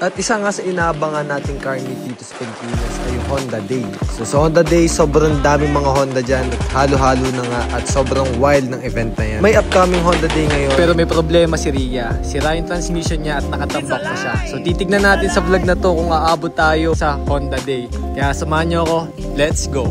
At isa nga sa inaabangan nating car meet dito sa Pilipinas ay yung Honda Day. So sa Honda Day, sobrang daming mga Honda dyan. Halo-halo na nga at sobrang wild ng event na yan. May upcoming Honda Day ngayon. Pero may problema si Rhea. Sira yung transmission niya at nakatambak pa siya. So titignan natin sa vlog na to kung aabot tayo sa Honda Day. Kaya samahan nyo ako. Let's go!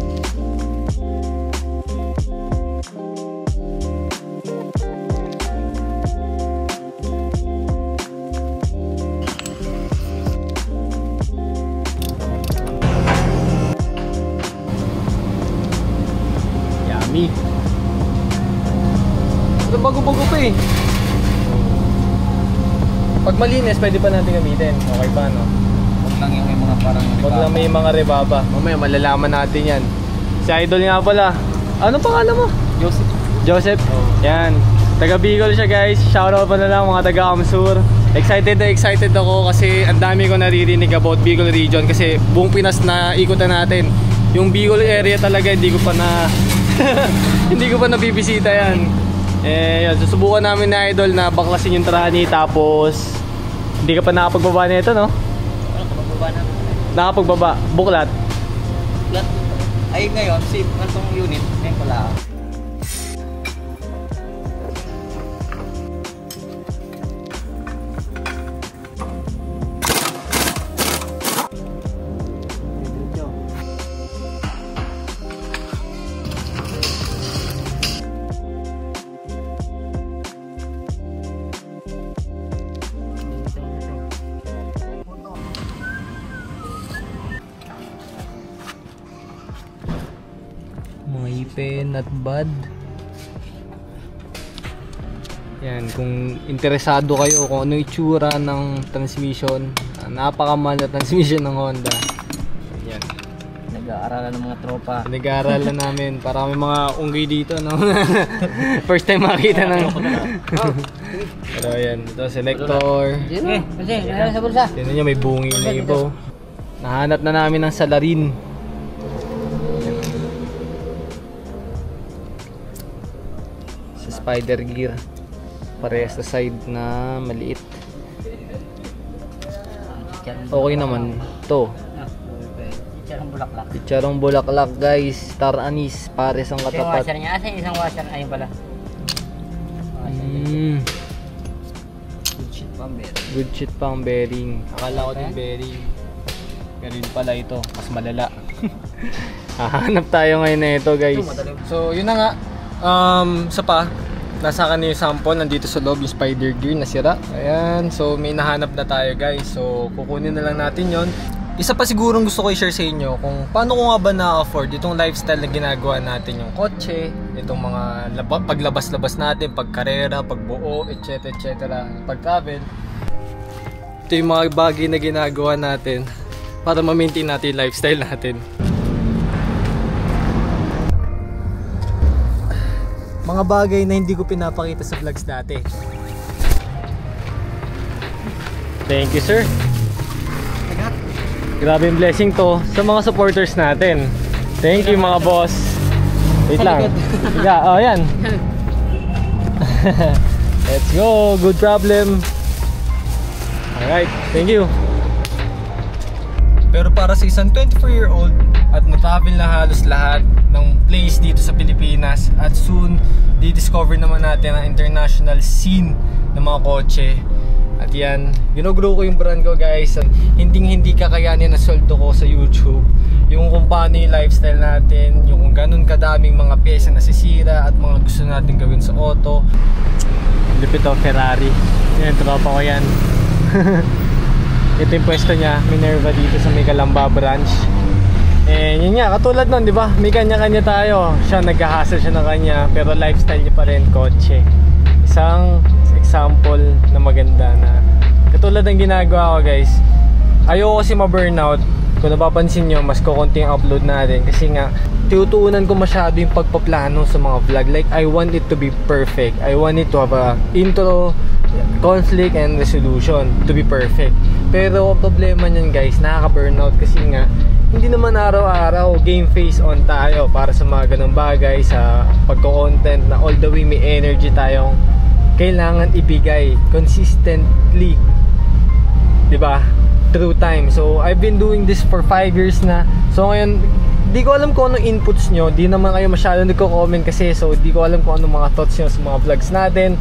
Ito bago-bago pa eh. Pag malinis, pwede pa natin gamitin. Okay pa, no? Huwag lang yung may mga parang rebaba. Huwag lang may mga rebaba. Mamaya malalaman natin yan. Si Idol nga pala. Ano pangalan mo? Joseph. Joseph? Oh. Yan. Taga Bicol siya guys. Shoutout pa na lang mga taga Kamsur. Excited ako kasi ang dami ko naririnig about Bicol region. Kasi buong Pinas na ikutan natin. Yung Bicol area talaga hindi ko pa na hindi ko pa nabibisita yan. Yun, susubukan namin na Idol na baklasin yung trani. Tapos hindi ka pa nakapagbaba nito, no? Nakapagbaba na. Nakapagbaba, buklat. Buklat? Ay ngayon, safe na itong unit. Ngayon pala. Mga ipin at bud. Yan, kung interesado kayo kung ano itsura ng transmission, napakamahal na transmission ng Honda. Yan. Nag-aaralan ng mga tropa. Nag-aaralan namin para may mga unggoy dito, no? First time makita ng pero yan, ito selector. Kasi nalala sa bulsa. Tignan nyo, may bungi na ibo. Nahanap na namin ng salarin. Spider gear, parehas sa side na maliit. Okay naman to. Chicharong bulaklak. Chicharong bulaklak guys, star anise, pares ang Yung katapat. washer niya, asa isang washer, ayun pala. Good shit pa ang bearing. Good shit pa ang bearing. Akala ko din bearing, pero yun pala ito, mas malala. Hahanap tayo ngayon na ito guys. So yun na nga, sa pa nasa kanina yung sample, nandito sa loob yung spider gear na sira. Ayan, so may nahanap na tayo guys. So kukunin na lang natin yon. Isa pa sigurong gusto ko i-share sa inyo kung paano ko nga ba na-afford itong lifestyle na ginagawa natin, yung kotse, itong mga paglabas-labas natin, pagkarera, pagbuo, etc, pag-travel. Ito yung mga bagay na ginagawa natin para ma-maintain natin yung lifestyle natin. Mga bagay na hindi ko pinapakita sa vlogs dati. Thank you sir. Grabe yung blessing to sa mga supporters natin. Thank you mga boss. Wait lang. Yeah, oh yan. Let's go. Good problem. Alright, thank you. Pero para sa isang 24-year-old at na-travel na halos lahat ng place dito sa Pilipinas at soon di-discover naman natin ang international scene ng mga kotse. At yan, ginogrow ko yung brand ko guys. Hindi kakayanin na sweldo ko sa YouTube. Yung kung paano yung lifestyle natin, yung kung ganun kadaming mga pyesa na sisira at mga gusto natin gawin sa auto. Lupit o Ferrari. Yan, tropa ko yan. Ito yung pwesto niya, Minerva dito sa may Calamba branch. Yun nga, katulad nun, di ba? May kanya-kanya tayo. Siya, nag-hassle siya ng kanya, pero lifestyle niya pa rin, kotse. Isang example na maganda na katulad ng ginagawa ko guys. Ayoko kasi ma-burnout. Kung napapansin nyo, mas kukunti ang upload natin kasi nga tinutuunan ko masyado yung pagpaplano sa mga vlog. Like, I want it to be perfect. I want it to have a intro, conflict, and resolution to be perfect. Pero problema nyan guys, nakaka-burnout kasi nga hindi naman araw-araw game face on tayo para sa mga ganong bagay, sa pagko-content na all the way may energy tayong kailangan ibigay consistently, diba? through time. So I've been doing this for 5 years na. So ngayon, di ko alam kung anong inputs nyo. Di naman kayo masyado nagko-comment kasi. So di ko alam kung anong mga thoughts nyo sa mga vlogs natin.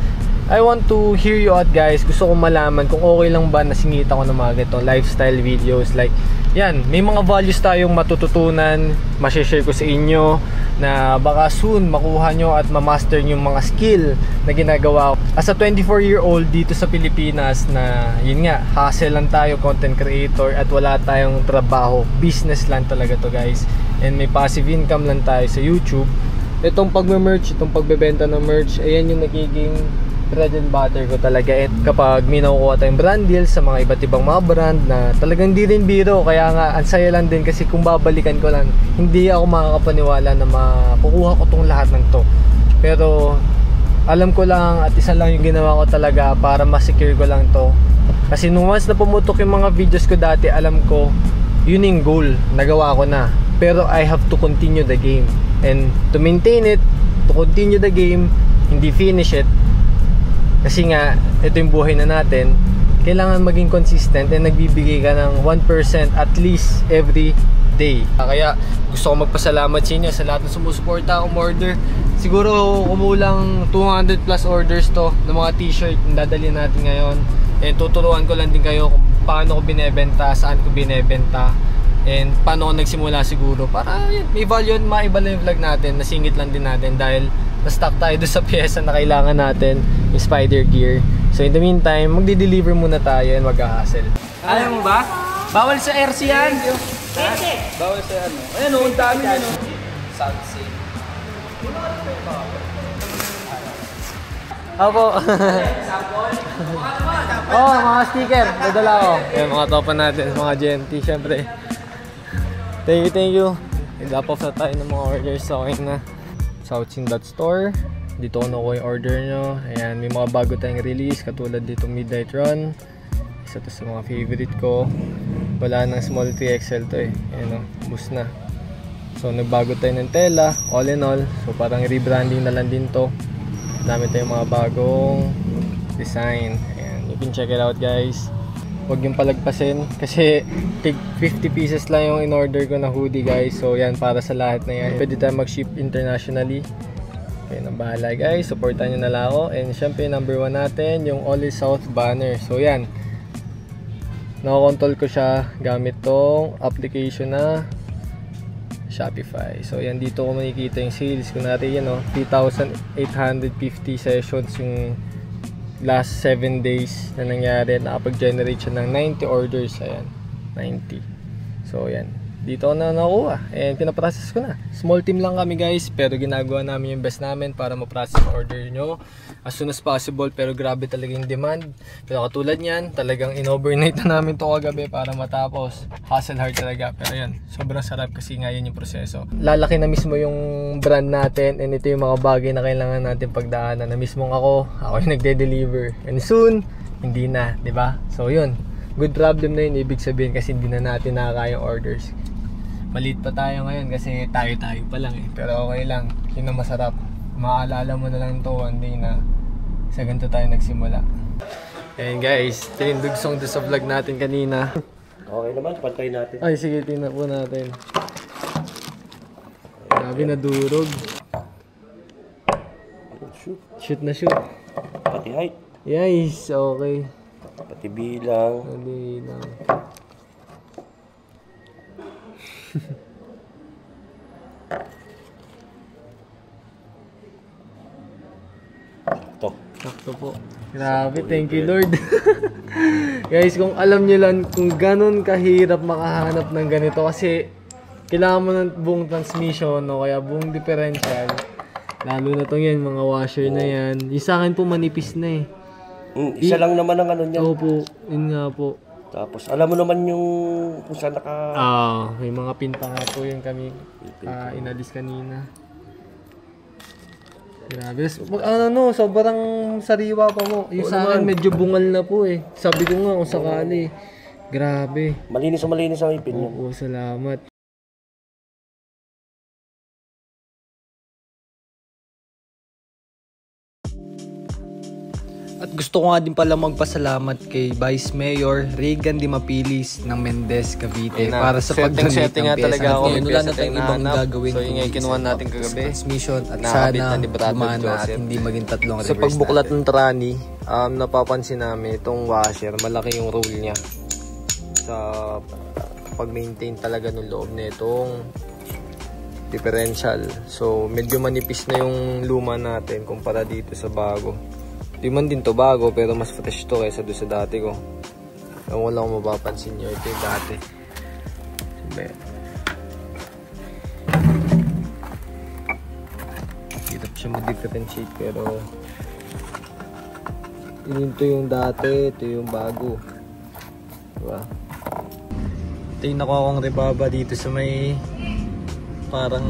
I want to hear you out guys. Gusto kong malaman kung okay lang ba na singita ko ng mga ganito lifestyle videos. Like yan, may mga values tayong matututunan, ma-share ko sa inyo na baka soon makuha nyo at ma-master yung mga skill na ginagawa ko. As a 24-year-old dito sa Pilipinas na yun nga, hustle lang tayo, content creator at wala tayong trabaho. Business lang talaga to guys. And may passive income lang tayo sa YouTube. Itong pagme-merch, itong pagbebenta ng merch, ayan yung nagiging bread and butter ko talaga. At kapag may nakukuha tayong brand deal sa mga iba't ibang mga brand na talagang di rin biro, kaya nga ang saya lang din kasi kung babalikan ko lang, hindi ako makakapaniwala na makukuha ko tong lahat ng to. Pero alam ko lang at isa lang yung ginawa ko talaga para ma-secure ko lang to. Kasi nung once na pumutok yung mga videos ko dati, alam ko yun yung goal, nagawa ko na. Pero I have to continue the game. And to maintain it, to continue the game, hindi finish it. Kasi nga, ito yung buhay na natin. Kailangan maging consistent and nagbibigay ka ng 1% at least every day. Kaya gusto ko magpasalamat sa inyo sa lahat ng sumusuporta, umorder. Siguro kumulang 200 plus orders to ng mga t-shirt na dadalhin natin ngayon. And tuturuan ko lang din kayo kung paano ko binebenta, saan ko binebenta, and paano ko nagsimula siguro. Para yun, may value yun, maiba lang yung vlog natin, nasingit lang din natin dahil na-stuck tayo doon sa pyesa na kailangan natin, yung spider gear. So in the meantime, magdi-deliver muna tayo and mag-a-hustle. Alam mo ba? Bawal sa RC yan. Bawal sa ano. Ayan o, ang dami yan o. Sunset. Opo. Oh, mga sticker. Dadala ko. Ayan, mga topa natin, mga GMT, syempre. Thank you. Nag-up off na tayo ng mga orders. Okay na. Southsin.store. Dito ko nakuha yung order nyo. Ayan, may mga bago tayong release katulad dito Midnight Run. Isa to sa mga favorite ko. Wala nang small 3XL to eh. Ayan o, boost na. So nagbago tayo ng tela, all in all. So parang rebranding na lang din to. Dami tayong mga bagong design. Ayan, you can check it out guys. Huwag yung palagpasin kasi tig 50 pieces lang yung in-order ko na hoodie guys. So yan, para sa lahat na yan. Pwede tayo mag-ship internationally. Okay, nang bahala guys. Supportan nyo na lang ako. And syempre number 1 natin, yung All is South banner. So yan, nakakontrol ko siya gamit tong application na Shopify. So yan, dito ko makikita yung sales. Kunwari yan o, 3,850 sessions yung last 7 days na nangyari. Nakapag-generate siya ng 90 orders. Ayan, 90. So yan, dito ko na nakuha and pinaprocess ko na. Small team lang kami guys, pero ginagawa namin yung best namin para ma-process order nyo as soon as possible. Pero grabe talaga yung demand. Pero katulad nyan, talagang in-overnight na namin to kagabi para matapos. Hustle hard talaga. Pero yan, sobrang sarap kasi nga yun yung proseso. Lalaki na mismo yung brand natin and ito yung mga bagay na kailangan natin pagdaanan. Na mismong ako yung nagde-deliver. And soon, hindi na, di ba? So yun, good problem na yun, ibig sabihin kasi hindi na natin nakakayang orders. Maliit pa tayo ngayon kasi tayo-tayo pa lang eh. Pero okay lang, yun ang masarap. Maalala mo na lang to one day na sa ganito tayo nagsimula. Ayan guys, tinindugsong doon sa vlog natin kanina. Okay naman, pantay natin. Ay sige, tingnan po natin. Grabe na durog. Shoot. Shoot na shoot. Pati height. Yes, okay. Pati bilang. Hindi lang. Ito. Sakto po. Grabe, thank you Lord. Guys, kung alam nyo lang kung ganun kahirap makahanap ng ganito kasi kailangan mo ng buong transmission o kaya buong differential. Lalo na tong yan, mga washer na yan. Yung sa akin po manipis na eh. Isa lang naman ang ano niya. Opo, yun nga po. Tapos alam mo naman yung kung saan May mga pinta nga po yung kami inalis kanina. Grabe. Sobrang sariwa pa mo. Yung sa akin medyo bungal na po eh. Sabi ko nga kung sakali. Grabe. Malinis ang ipin niya. Opo, salamat. At gusto Gusto ko nga din pala magpasalamat kay Vice Mayor Regan Di Mapilis ng Mendez, Cavite para sa pag-donate ng talaga ako. Wala na tayong ibang gagawin. So yung kinuha natin kagabi. Transmission at sana gumana at hindi maging tatlong reverse. Sa pagbuklat ng trani, napapansin namin itong washer, malaki yung role niya sa pag-maintain talaga ng loob nitong differential. So medyo manipis na yung luma natin kumpara dito sa bago. Di man din to bago pero mas fresh to kaysa doon sa dati ko. Ewan ko lang kung mapapansin nyo, ito yung dati. Hirap siya mag-differentiate pero ito yung dati, ito yung bago. Diba? Ito yung nakuha kong rebaba dito sa may parang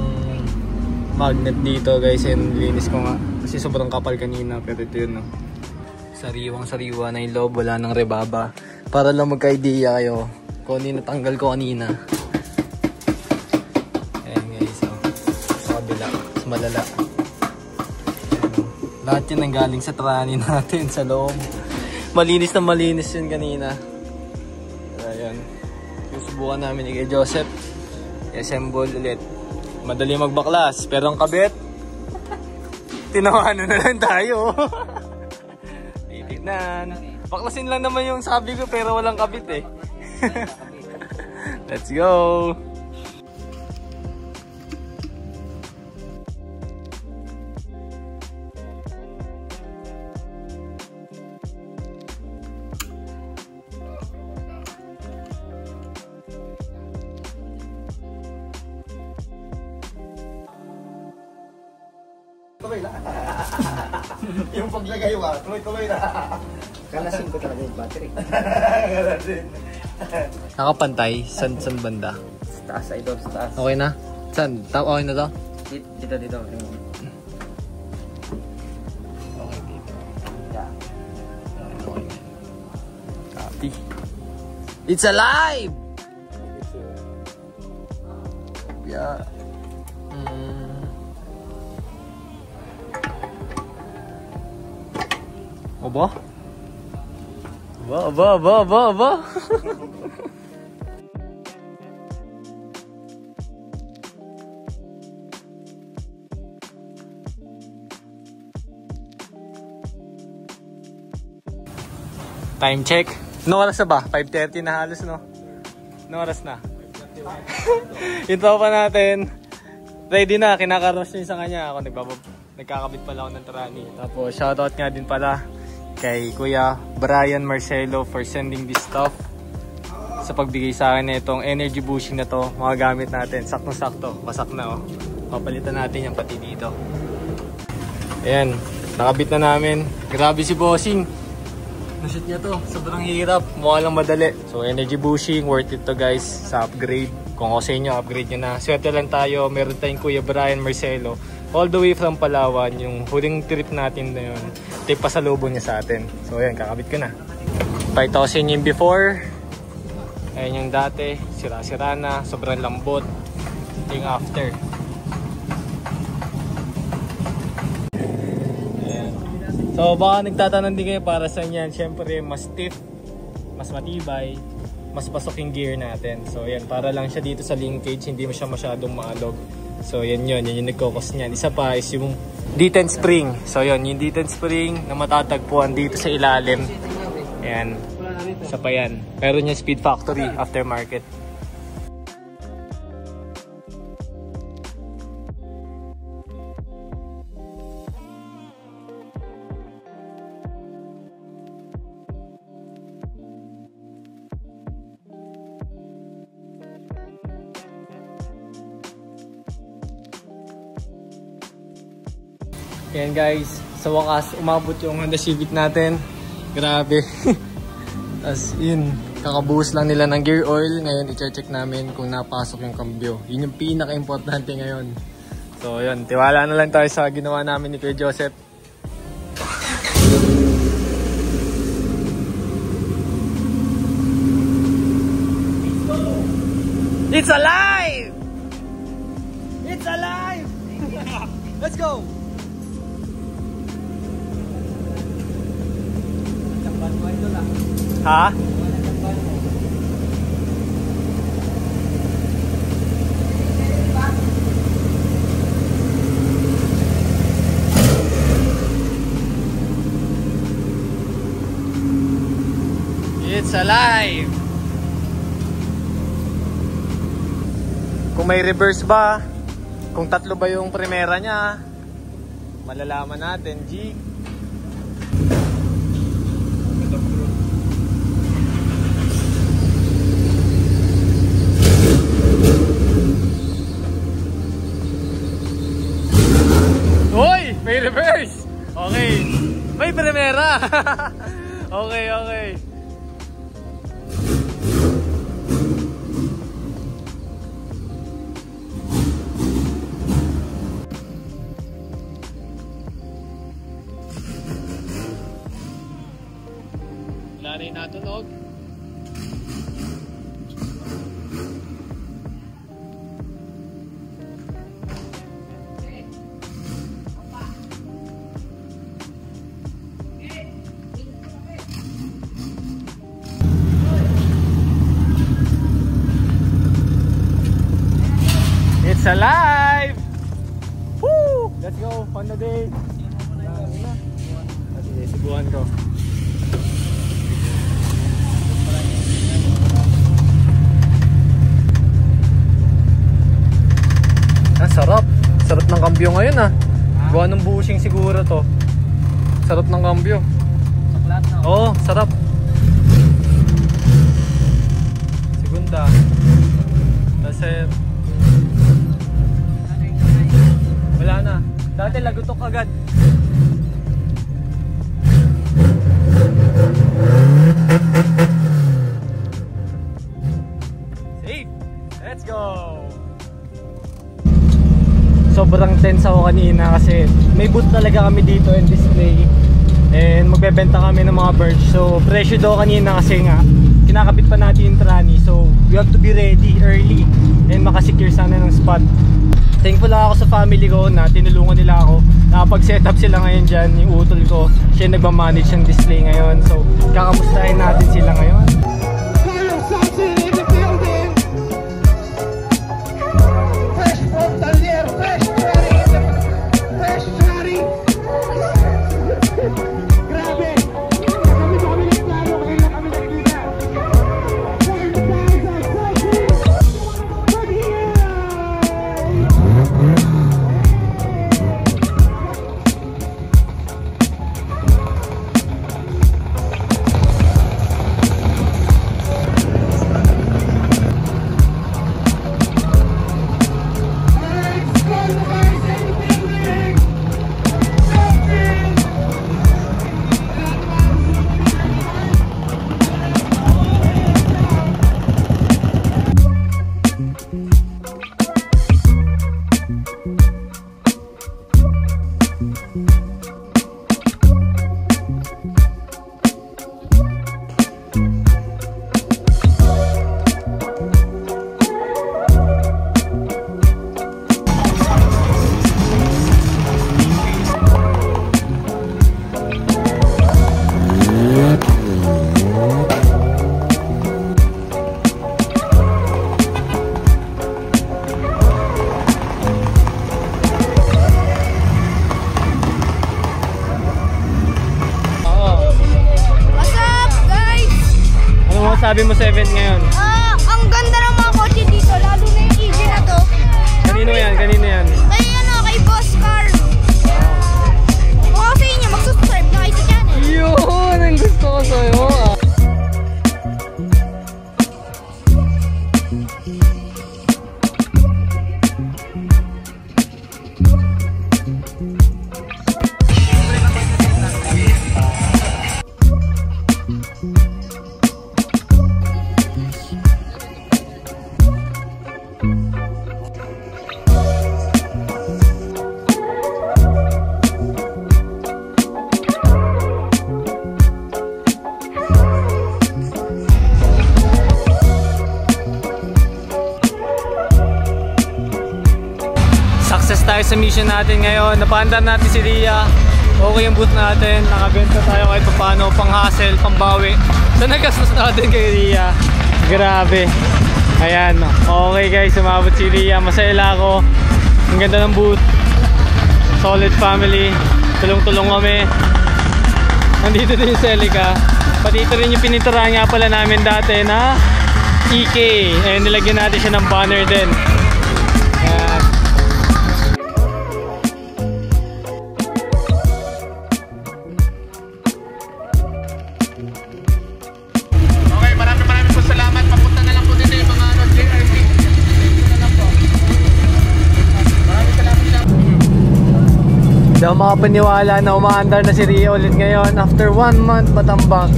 magnet dito guys, and linis ko nga. Kasi sobrang kapal kanina, pero ito yun, no? Sariwang-sariwa na yung loob, wala ng rebaba. Para lang magka-idea kayo kung ano yung natanggal ko kanina. Ayan guys, so, sa kabila, mas malala. Ayan, lahat yun ang galing sa trani natin sa loob. Malinis na malinis yun kanina. Ayan, susubukan namin ni kay Joseph. I-assemble ulit. Madali magbaklas, pero ang kabit, tinawanan na lang tayo. Titignan. Baklasin lang naman yung sabi ko pero walang kabit eh. Let's go! Yung paglagay mo, tuloy-tuloy na. Kalasin ko talaga yung battery. Nakapantay? San banda? Sa taas, ito, sa taas. Okay na? San? Okay na to? Dito. Okay dito. Yeah. Okay. Copy. It's alive! Yeah. Aba? Aba. Time check. No oras na ba? 5:30 na halos, no? No oras na? Ito pa natin. Ready na. Kinakaros niya sa kanya. Ako nagkakabit pala ako ng trani. Tapos shoutout nga din pala kay Kuya Brian Marcelo for sending this stuff. Sa pagbigay sa akin na itong energy bushing na to. Mga gamit natin. Saktong-sakto. Pasak na, oh. Papalitan natin yung pati dito. Ayan. Nakabit na namin. Grabe si Bossing. Nashoot niya to. Sobrang hirap. Mukha lang madali. So energy bushing. Worth it to guys. Sa upgrade. Kung ako sa inyo, upgrade nyo na. Swerte lang tayo. Meron tayong Kuya Brian Marcelo. All the way from Palawan. Yung huling trip natin na yun. Ito yung pasalubong niya sa atin. So ayan, kakabit ko na. Pakita ko sa inyo yung before. Ayan yung dati. Sira-sira na. Sobrang lambot. Ito yung after. Ayan. So baka nagtatanong din kayo para sa inyan. Siyempre mas stiff, mas matibay, mas pasok yung gear natin. So yan, para lang siya dito sa linkage. Hindi mo siya masyadong maalog. So yan yung nagkokos niyan. Isa pa is yung D10 spring. So yun, yung D10 spring na matatagpuan dito sa ilalim. Ayan. Isa pa yan. Meron yung Speed Factory aftermarket. Ayan guys, sa wakas umabot yung Honda Civic natin. Grabe. As in, kakabuhos lang nila ng gear oil. Ngayon i-check namin kung napasok yung cambio. Yun yung pinaka-importante ngayon. So yun, tiwala na lang tayo sa ginawa namin ni Kuya Joseph. It's alive! It's alive! Let's go! Ha? It's alive! Kung may reverse ba, kung tatlo ba yung primera niya, malalaman natin, G. Uy! May reverse! Okay. May primera! Okay, okay. Wala rin natunog. It's alive! Woo! Let's go on the day. Sige, subuhan ko. Sarap. Sarap ng kambyo ngayon ah. Buwan ng bushing siguro to. Sarap ng kambyo. Saklat na. Oo, sarap. Segunda. Kasi wala na. Dati lagutok agad. Safe. Let's go. Sobrang tense ako kanina kasi may booth talaga kami dito and display and magbebenta kami ng mga birds. So presyo daw kanina kasi nga kinakabit pa natin yung trani, so we have to be ready early and makasecure sana ng spot. Thankful lang ako sa family ko na tinulungan nila ako. Nakapag-set up sila ngayon dyan, yung utol ko siya nagmamanage ng display ngayon, so kakamustahin natin sila ngayon. Sabi mo 7 ngayon? Ang ganda ng mga kotse dito, lalo na yung EV na to. Kanino yan? Kanino yan? Kay ano, kay Boss Car. Kung ako sa inyo, magsusubscribe na kayo sa channel. Yun! Ang gusto ko sa'yo. Success tayo sa mission natin ngayon. Napaandar natin si Ria. Okay yung boot natin. Nakabenta tayo kahit paano, pang hassle, pambawi. So nagastos natin kay Ria. Grabe. Ayan. Okay guys, sumabot si Ria. Masaya ako. Ang ganda ng boot. Solid family. Tulong-tulong kami. Nandito din yung Celica. Pati ito rin yung pininturahan nga pala namin dati na EK. Eh, nilagyan natin siya ng banner din. Ayan. Okay, maraming po salamat. Papunta na lang po dito yung mga JRC. Maraming salamat. Hindi ako makapaniwala na umaandar na si Ria ulit ngayon after 1 month matambak.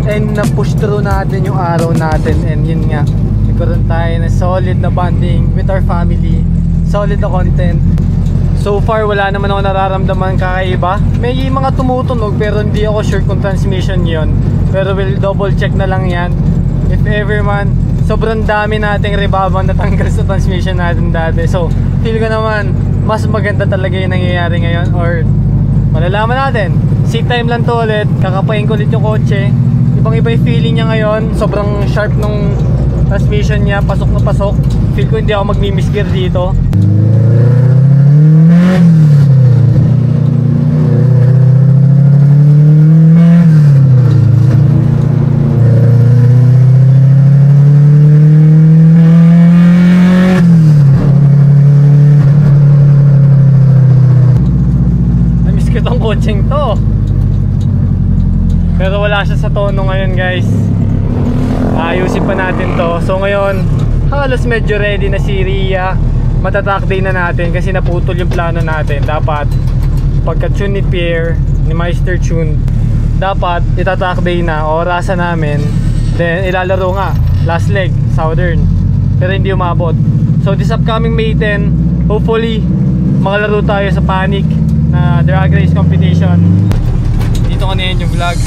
And na-push through natin yung araw natin. And yun nga, nagkaroon tayo na solid na bonding with our family. Solid na content. So far, wala naman ako nararamdaman kakaiba. May mga tumutunog pero hindi ako sure kung transmission yon. Pero we'll double check na lang yan. If ever man, sobrang dami nating rebabang natanggal sa transmission natin dati. So, feel ko naman, mas maganda talaga yung nangyayari ngayon. Or, malalaman natin. Seat time lang to ulit. Kakapain ko ulit yung kotse. Ibang iba yung feeling niya ngayon. Sobrang sharp nung transmission niya. Pasok na pasok. Feel ko hindi ako magmi-misgear dito. Na-miss ko tong coaching to. Pero wala siya sa tono ngayon guys. Ayusin pa natin to. So ngayon, halos medyo ready na si Ria. Matatrack day na natin kasi naputol yung plano natin. Dapat pagka-tune ni Pierre, ni Meister Tune, dapat itatrack day na, orasan namin. Then ilalaro nga, last leg, Southern. Pero hindi umabot. So this upcoming May 10, hopefully makalaro tayo sa Panic na drag race competition. Dito kanina yung vlog.